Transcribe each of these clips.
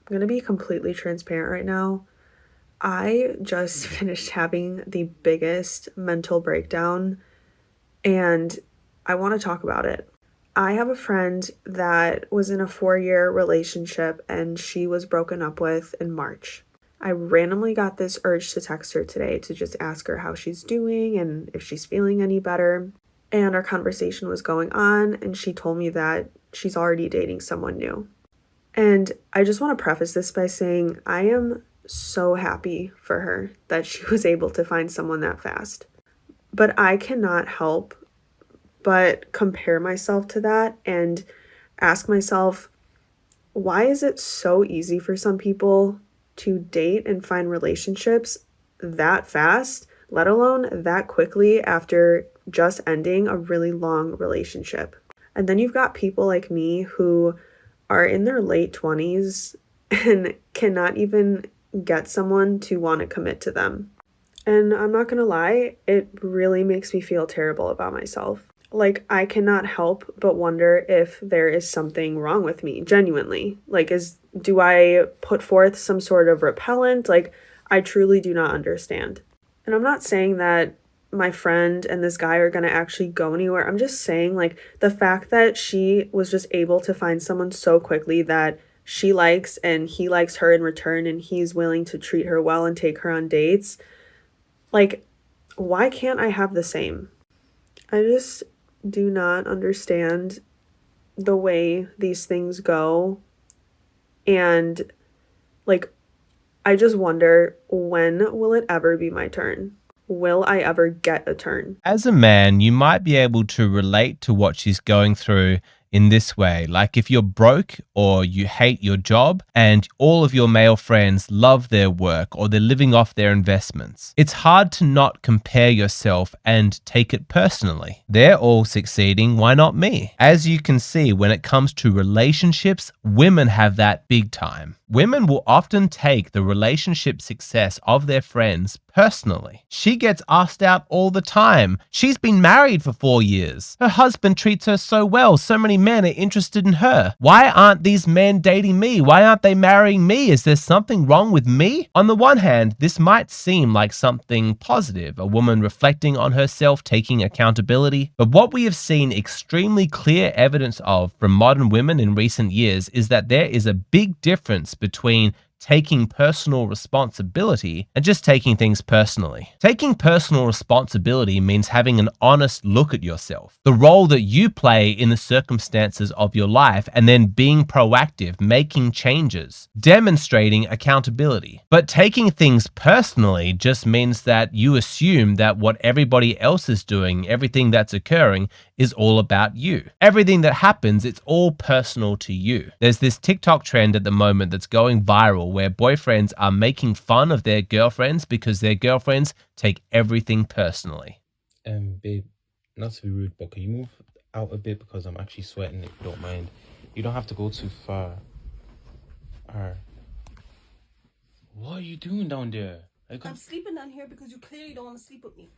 I'm gonna be completely transparent right now. I just finished having the biggest mental breakdown and I want to talk about it. I have a friend that was in a 4-year relationship and she was broken up with in March. I randomly got this urge to text her today to just ask her how she's doing and if she's feeling any better. And our conversation was going on, and she told me that she's already dating someone new. And I just want to preface this by saying I am so happy for her that she was able to find someone that fast. But I cannot help but compare myself to that and ask myself, why is it so easy for some people to date and find relationships that fast, let alone that quickly after just ending a really long relationship? And then you've got people like me who are in their late 20s and cannot even get someone to want to commit to them. And I'm not gonna lie, it really makes me feel terrible about myself. Like, I cannot help but wonder if there is something wrong with me, genuinely. Like, do I put forth some sort of repellent? Like, I truly do not understand. And I'm not saying that my friend and this guy are going to actually go anywhere. I'm just saying, like, the fact that she was just able to find someone so quickly that she likes and he likes her in return and he's willing to treat her well and take her on dates. Like, why can't I have the same? I just do not understand the way these things go. And, like, I just wonder, when will it ever be my turn? Will I ever get a turn? As a man, you might be able to relate to what she's going through in this way. Like if you're broke or you hate your job and all of your male friends love their work or they're living off their investments, it's hard to not compare yourself and take it personally. They're all succeeding, why not me? As you can see, when it comes to relationships, women have that big time. Women will often take the relationship success of their friends personally. She gets asked out all the time. She's been married for 4 years. Her husband treats her so well. So many men are interested in her. Why aren't these men dating me? Why aren't they marrying me? Is there something wrong with me? On the one hand, this might seem like something positive, a woman reflecting on herself, taking accountability. But what we have seen extremely clear evidence of from modern women in recent years is that there is a big difference between taking personal responsibility and just taking things personally. Taking personal responsibility means having an honest look at yourself, the role that you play in the circumstances of your life, and then being proactive, making changes, demonstrating accountability. But taking things personally just means that you assume that what everybody else is doing, everything that's occurring, is all about you. Everything that happens, it's all personal to you. There's this TikTok trend at the moment that's going viral where boyfriends are making fun of their girlfriends because their girlfriends take everything personally. Babe, not to be rude, but can you move out a bit because I'm actually sweating if you don't mind. You don't have to go too far. Alright. What are you doing down there? I'm sleeping down here because you clearly don't want to sleep with me.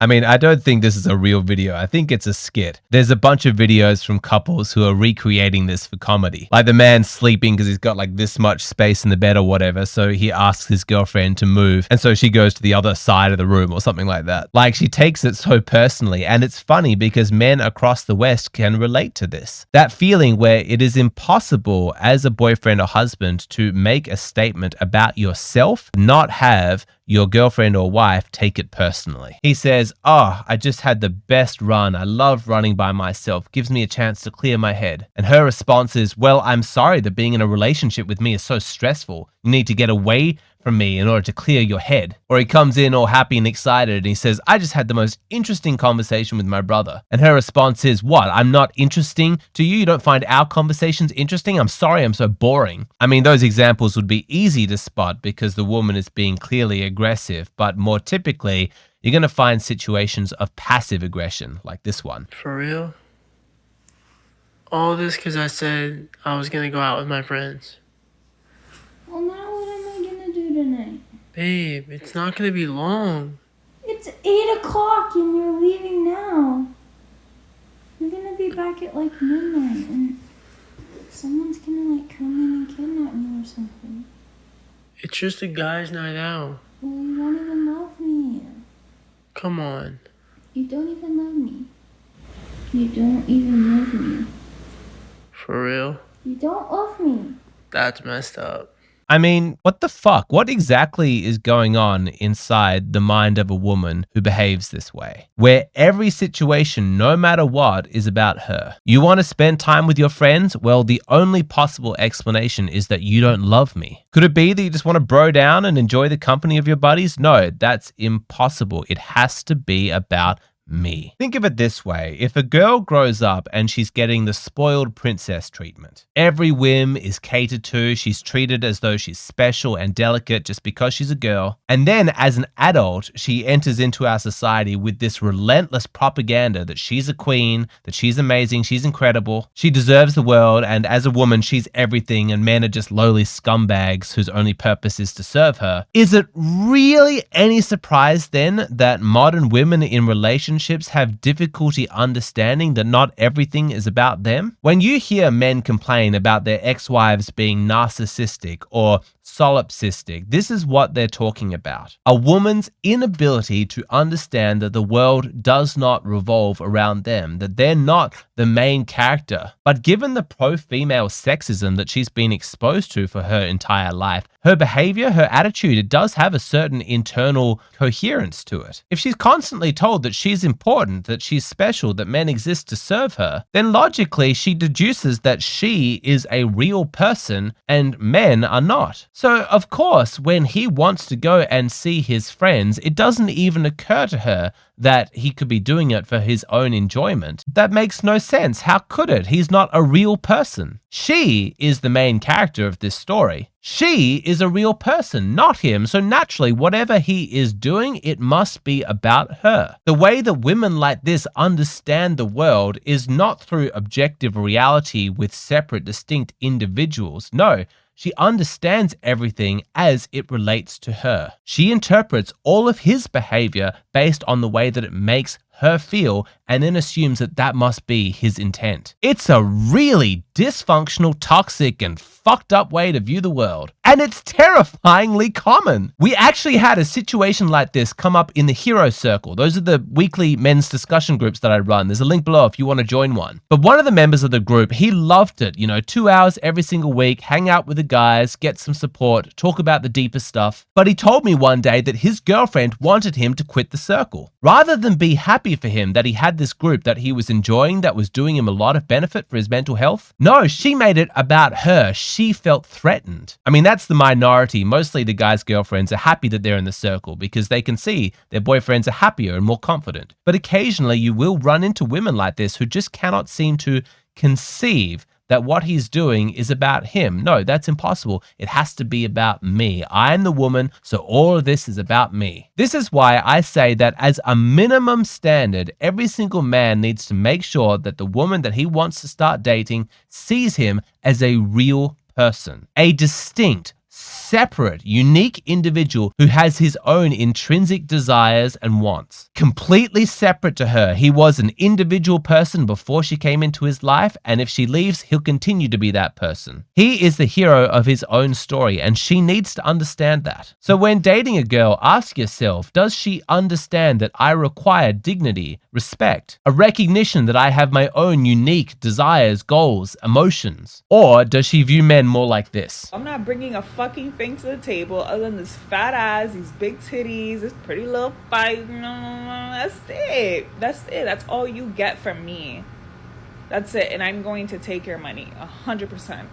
I mean, I don't think this is a real video. I think it's a skit. There's a bunch of videos from couples who are recreating this for comedy. Like the man sleeping because he's got like this much space in the bed or whatever. So he asks his girlfriend to move. And so she goes to the other side of the room or something like that. Like she takes it so personally. And it's funny because men across the West can relate to this. That feeling where it is impossible as a boyfriend or husband to make a statement about yourself, not have your girlfriend or wife take it personally. He says, "Oh, I just had the best run. I love running by myself. Gives me a chance to clear my head." And her response is, "Well, I'm sorry that being in a relationship with me is so stressful. You need to get away from me in order to clear your head." Or he comes in all happy and excited and he says, "I just had the most interesting conversation with my brother." And her response is, "What? I'm not interesting to you? You don't find our conversations interesting? I'm sorry, I'm so boring." I mean, those examples would be easy to spot because the woman is being clearly aggressive, but more typically, you're going to find situations of passive aggression like this one. For real? All this because I said I was going to go out with my friends. Well, now what am I gonna do tonight? Babe, it's not going to be long. It's 8 o'clock and you're leaving now. You're gonna be back at like midnight and someone's gonna like come in and kidnap It's just a guy's night out. Well, you don't even love me. Come on. You don't even love me. You don't even love me. For real? You don't love me. That's messed up. I mean, what the fuck? What exactly is going on inside the mind of a woman who behaves this way? Where every situation, no matter what, is about her. You want to spend time with your friends? Well, the only possible explanation is that you don't love me. Could it be that you just want to bro down and enjoy the company of your buddies? No, that's impossible. It has to be about me. Think of it this way. If a girl grows up and she's getting the spoiled princess treatment, every whim is catered to, she's treated as though she's special and delicate just because she's a girl, and then as an adult, she enters into our society with this relentless propaganda that she's a queen, that she's amazing, she's incredible, she deserves the world, and as a woman, she's everything, and men are just lowly scumbags whose only purpose is to serve her. Is it really any surprise then that modern women in relationships have difficulty understanding that not everything is about them? When you hear men complain about their ex-wives being narcissistic or solipsistic, this is what they're talking about. A woman's inability to understand that the world does not revolve around them, that they're not the main character. But given the pro-female sexism that she's been exposed to for her entire life, her behavior, her attitude, it does have a certain internal coherence to it. If she's constantly told that she's important, that she's special, that men exist to serve her, then logically she deduces that she is a real person and men are not. So of course, when he wants to go and see his friends, it doesn't even occur to her that he could be doing it for his own enjoyment. That makes no sense. How could it? He's not a real person. She is the main character of this story. She is a real person, not him. So naturally, whatever he is doing, it must be about her. The way that women like this understand the world is not through objective reality with separate, distinct individuals. No. She understands everything as it relates to her. She interprets all of his behavior based on the way that it makes her feel and then assumes that that must be his intent. It's a really dysfunctional, toxic, and fucked up way to view the world. And it's terrifyingly common. We actually had a situation like this come up in the Hero Circle. Those are the weekly men's discussion groups that I run. There's a link below if you want to join one. But one of the members of the group, he loved it. 2 hours every single week, hang out with the guys, get some support, talk about the deeper stuff. But he told me one day that his girlfriend wanted him to quit the circle. Rather than be happy for him that he had this group that he was enjoying, that was doing him a lot of benefit for his mental health, no, she made it about her. She felt threatened. I mean, that's the minority. Mostly the guys' girlfriends are happy that they're in the circle because they can see their boyfriends are happier and more confident. But occasionally you will run into women like this who just cannot seem to conceive that what he's doing is about him. No, that's impossible. It has to be about me. I am the woman, so all of this is about me. This is why I say that as a minimum standard, every single man needs to make sure that the woman that he wants to start dating sees him as a real person, a distinct, separate, unique individual who has his own intrinsic desires and wants. Completely separate to her. He was an individual person before she came into his life, and if she leaves, he'll continue to be that person. He is the hero of his own story, and she needs to understand that. So when dating a girl, ask yourself, does she understand that I require dignity, respect, a recognition that I have my own unique desires, goals, emotions? Or does she view men more like this? I'm not bringing a fucking thing to the table other than this fat ass, these big titties, this pretty little fight. That's it. That's all you get from me. That's it. And I'm going to take your money 100%.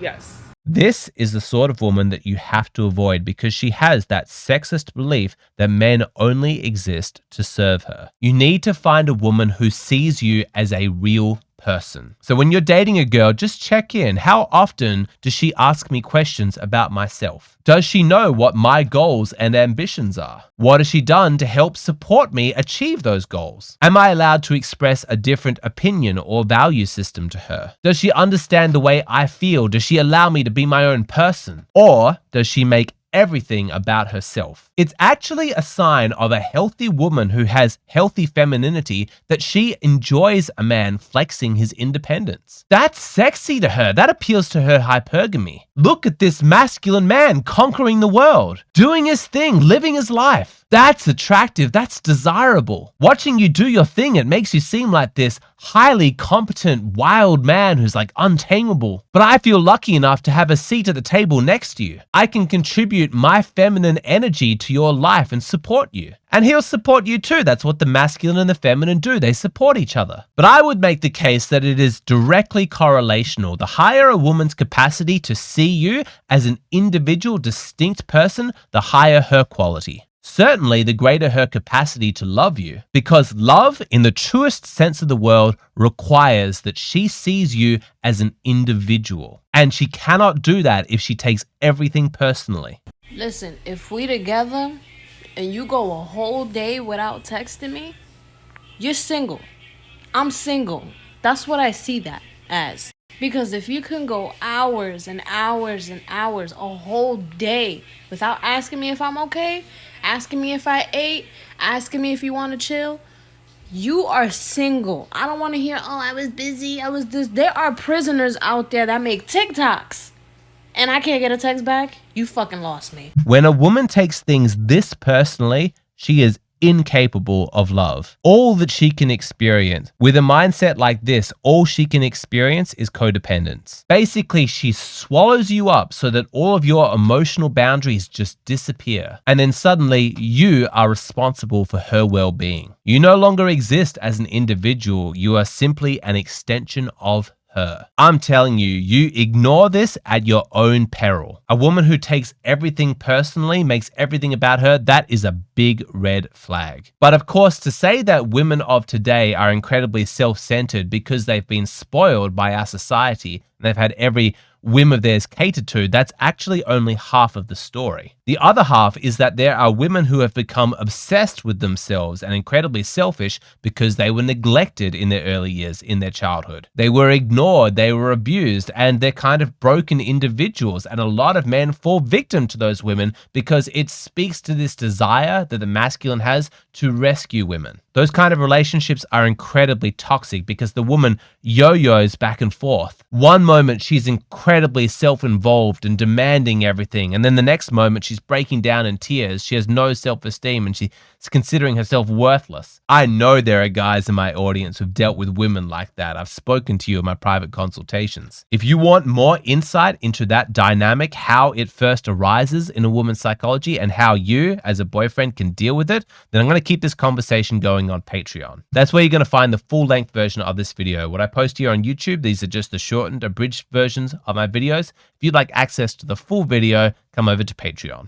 Yes. This is the sort of woman that you have to avoid because she has that sexist belief that men only exist to serve her. You need to find a woman who sees you as a real person. So when you're dating a girl, just check in. How often does she ask me questions about myself? Does she know what my goals and ambitions are? What has she done to help support me achieve those goals? Am I allowed to express a different opinion or value system to her? Does she understand the way I feel? Does she allow me to be my own person? Or does she make everything about herself. It's actually a sign of a healthy woman who has healthy femininity that she enjoys a man flexing his independence. That's sexy to her. That appeals to her hypergamy. Look at this masculine man conquering the world, doing his thing, living his life. That's attractive. That's desirable. Watching you do your thing, it makes you seem like this highly competent, wild man who's like untamable. But I feel lucky enough to have a seat at the table next to you. I can contribute my feminine energy to your life and support you. And he'll support you too. That's what the masculine and the feminine do. They support each other. But I would make the case that it is directly correlational. The higher a woman's capacity to see you as an individual, distinct person, the higher her quality. Certainly, the greater her capacity to love you, because love, in the truest sense of the word, requires that she sees you as an individual. And she cannot do that if she takes everything personally. Listen, if we together and you go a whole day without texting me, you're single. I'm single. That's what I see that as. Because if you can go hours and hours and hours, a whole day, without asking me if I'm okay, asking me if I ate, asking me if you want to chill, you are single. I don't want to hear, oh, I was busy, I was this. There are prisoners out there that make TikToks, and I can't get a text back. You fucking lost me. When a woman takes things this personally, she is incapable of love. All that she can experience with a mindset like this, all she can experience is codependence. Basically, she swallows you up so that all of your emotional boundaries just disappear. And then suddenly you are responsible for her well-being. You no longer exist as an individual. You are simply an extension of her. I'm telling you, you ignore this at your own peril. A woman who takes everything personally, makes everything about her, that is a big red flag. But of course, to say that women of today are incredibly self-centered because they've been spoiled by our society and they've had every whim of theirs catered to, that's actually only half of the story. The other half is that there are women who have become obsessed with themselves and incredibly selfish because they were neglected in their early years, in their childhood. They were ignored, they were abused, and they're kind of broken individuals. And a lot of men fall victim to those women because it speaks to this desire that the masculine has to rescue women. Those kind of relationships are incredibly toxic because the woman yo-yos back and forth. One moment she's incredibly self-involved and demanding everything, and then the next moment she's breaking down in tears. She has no self-esteem and she's considering herself worthless. I know there are guys in my audience who've dealt with women like that. I've spoken to you in my private consultations. If you want more insight into that dynamic, how it first arises in a woman's psychology and how you as a boyfriend can deal with it, then I'm going to keep this conversation going on Patreon. That's where you're going to find the full-length version of this video. What I post here on YouTube, these are just the shortened, abridged versions of my videos. If you'd like access to the full video, come over to Patreon.